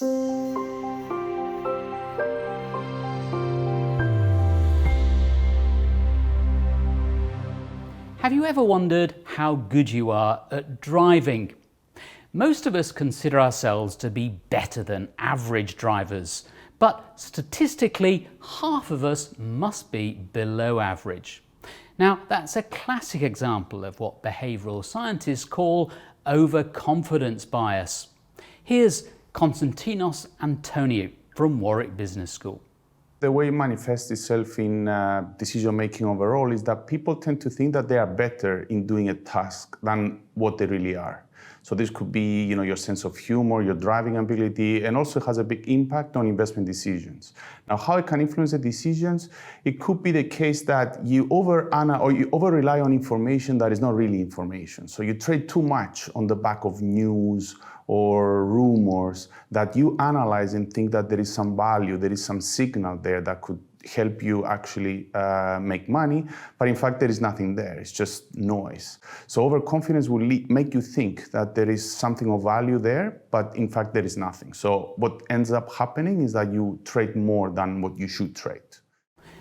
Have you ever wondered how good you are at driving? Most of us consider ourselves to be better than average drivers, but statistically, half of us must be below average. Now, that's a classic example of what behavioural scientists call overconfidence bias. Here's Constantinos Antoniou from Warwick Business School. The way it manifests itself in decision-making overall is that people tend to think that they are better in doing a task than what they really are. So this could be, your sense of humour, your driving ability, and also has a big impact on investment decisions. Now, how it can influence the decisions? It could be the case that you over-rely on information that is not really information. So you trade too much on the back of news or rumours that you analyze and think that there is some value, there is some signal there that could help you actually make money, but in fact there is nothing there, it's just noise. So overconfidence will make you think that there is something of value there, but in fact there is nothing. So what ends up happening is that you trade more than what you should trade.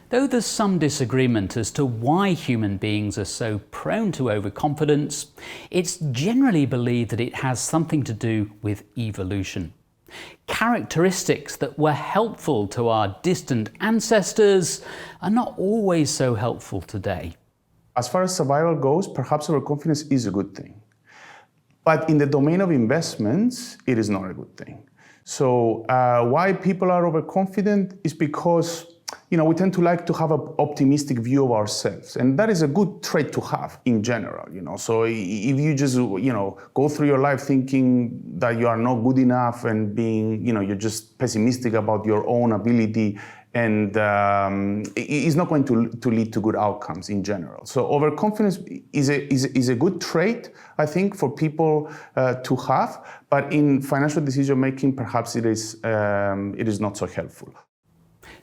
Though there's some disagreement as to why human beings are so prone to overconfidence, it's generally believed that it has something to do with evolution. Characteristics that were helpful to our distant ancestors are not always so helpful today. As far as survival goes, perhaps overconfidence is a good thing. But in the domain of investments, it is not a good thing. So why people are overconfident is because we tend to like to have an optimistic view of ourselves. And that is a good trait to have in general, So if you just, go through your life thinking that you are not good enough and being, you're just pessimistic about your own ability, and it's not going to lead to good outcomes in general. So overconfidence is a good trait, I think, for people to have. But in financial decision making, perhaps it is not so helpful.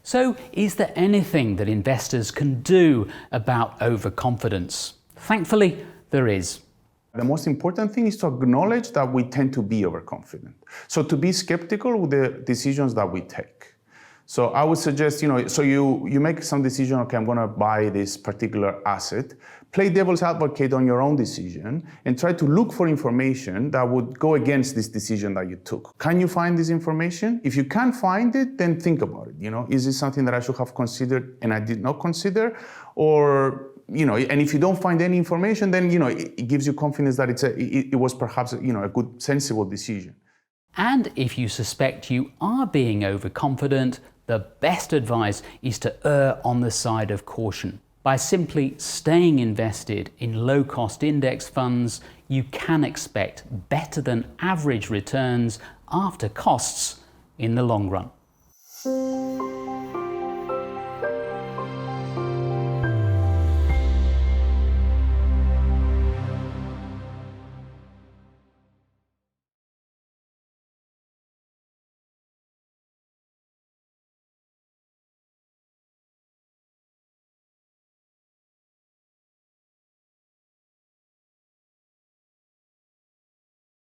So, is there anything that investors can do about overconfidence? Thankfully, there is. The most important thing is to acknowledge that we tend to be overconfident. So to be skeptical with the decisions that we take. So I would suggest, so you make some decision, okay, I'm going to buy this particular asset. Play devil's advocate on your own decision and try to look for information that would go against this decision that you took. Can you find this information? If you can't find it, then think about it. Is this something that I should have considered and I did not consider? Or, and if you don't find any information, then, it gives you confidence that it was perhaps, a good, sensible decision. And if you suspect you are being overconfident, the best advice is to err on the side of caution. By simply staying invested in low-cost index funds, you can expect better than average returns after costs in the long run.